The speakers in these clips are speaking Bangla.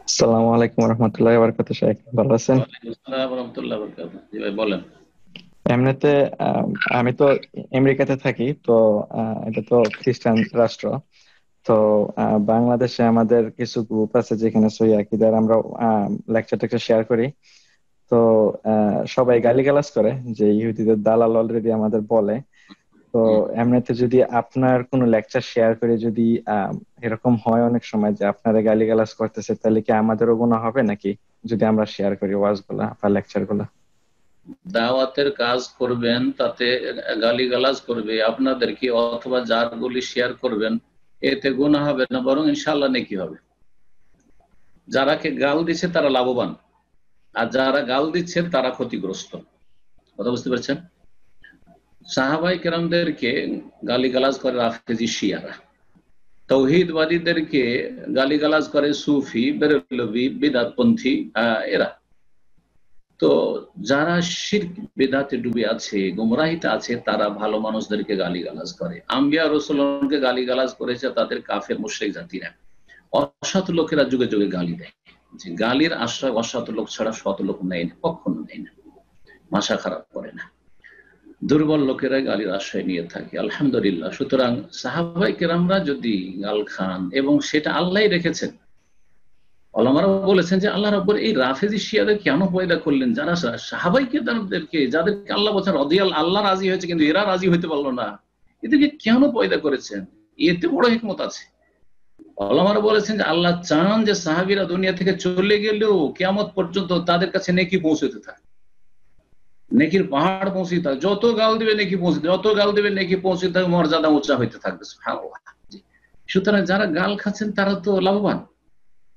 আসসালামু আলাইকুম রহমতুল্লাহ বারকাত। শেখ ভালো আছেন? ওয়ালাইকুম আসসালাম রহমতুল্লাহ বরকাতুহ। জি ভাই বলেন। এমনিতে আমি তো আমেরিকাতে থাকি তো। এটা তো খ্রিস্টান রাষ্ট্র। তো বাংলাদেশে আমাদের কিছু গ্রুপ আছে যেখানে সই আকীদার আমরা লেকচার টেকচার শেয়ার করি। তো সবাই গালিগালাজ করে যে ইহুদিদের দালাল অলরেডি আমাদের বলে। তো হুম। এমনিতে যদি আপনার কোনো লেকচার শেয়ার করে যদি এরকম হয় অনেক সময় যে আপনারা গালিগালাজ করতেছে, তাহলে কি আমাদেরও গুনাহ হবে নাকি যদি আমরা শেয়ার করি ওয়াজ গুলা বা লেকচার গুলা? দাওয়াতের কাজ করবেন, তাতে গালিগালাজ করবে আপনাদেরকে অথবা যার গুলি শেয়ার করবেন, এতে গুনাহ হবে না, বরং ইনশাআল্লাহ নেকি হবে। যারাকে গাল দিচ্ছে তারা লাভবান, আর যারা গাল দিচ্ছে তারা ক্ষতিগ্রস্ত। কথা বুঝতে পারছেন? সাহাবাই কেরামদেরকে গালিগালাজ করে রাফেজি শিয়ারা, তৌহিদবাদীদেরকে গালিগালাজ করে সুফি, বেরেলভি, বিদআতপন্থী এরা। তো যারা শিরক বেদাতে ডুবে আছে, গুমরাহিতে আছে, তারা ভালো মানুষদেরকে গালিগালাজ করে। আম্বিয়া রাসূলকে গালিগালাজ করেছে তাদের কাফের মুশরিক জাতিরা। অসৎ লোকেরা যুগে যুগে গালি দেয়, যে গালির আশ্রয় অসৎ লোক ছাড়া সৎ লোক নেয় না, কখনো নেয় না, ভাষা খারাপ করে না। দুর্বল লোকেরা গালির আশ্রয় নিয়ে থাকে, আলহামদুলিল্লাহ। সুতরাং সাহাবাই কেরামরা যদি গাল খান, এবং সেটা আল্লাহই রেখেছেন, ওলামারা বলেছেন যে আল্লাহ রাব্বুল এই রাফেজি শিয়াদের কেন পয়দা করলেন, যারা সাহাবাইকে তাদেরকে, যাদেরকে আল্লাহ বলছেন রাদিয়াল, আল্লাহ রাজি হয়েছে কিন্তু এরা রাজি হইতে পারলো না, এদেরকে কেন পয়দা করেছেন? এতে বড় হিকমত আছে। ওলামারা বলেছেন যে আল্লাহ চান যে সাহাবীরা দুনিয়া থেকে চলে গেলেও কিয়ামত পর্যন্ত তাদের কাছে নেকি পৌঁছতে থাকে, নেকির পাহাড় পৌঁছতে থাকে। যত গাল দিবে নেকি পৌঁছতে, যত গাল দিবে নেকি পৌঁছতে থাকে, মর্যাদা উঁচা হইতে থাকবে। সুবহানাল্লাহ। জি। সুতরাং যারা গাল খাচ্ছেন তারা তো লাভবান।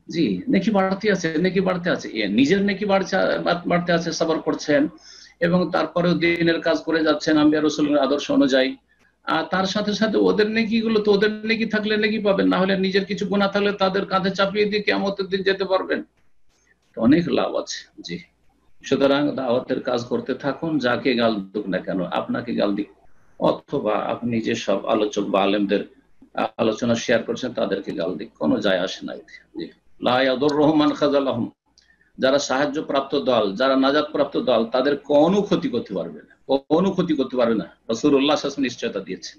জি, নেকি বাড়তে আছে, নেকি বাড়তে আছে, নিজের নেকি বাড়তে আছে, সবর করছেন, এবং তারপরেও দিনের কাজ করে যাচ্ছেন আম্বিয়া রাসূলের আদর্শ অনুযায়ী। আর তার সাথে সাথে ওদের নেকি গুলো তো, ওদের নেকি থাকলে নেকি পাবেন, না হলে নিজের কিছু গুনাহ থাকলে তাদের কাঁধে চাপিয়ে দিয়ে কিয়ামতের দিন যেতে পারবেন। তো অনেক লাভ আছে। জি। সুতরাং দাওয়াতের কাজ করতে থাকুন, যাকে গাল দিক না কেন, আপনাকে গাল দিক অথবা আপনি যে সব আলোচক বা আলেমদের আলোচনা শেয়ার করছেন তাদেরকে গাল দিক, কোনো যায় আসে না এতে। জি। লা ইয়াদুররুহুম মান খাযালাহুম, যারা সাহায্য প্রাপ্ত দল, যারা নাজাত প্রাপ্ত দল, তাদের কোনো ক্ষতি করতে পারবে না, কোনো ক্ষতি করতে পারবে না। রাসূলুল্লাহ সাল্লাল্লাহু আলাইহি ওয়াসাল্লাম নিশ্চয়তা দিয়েছেন।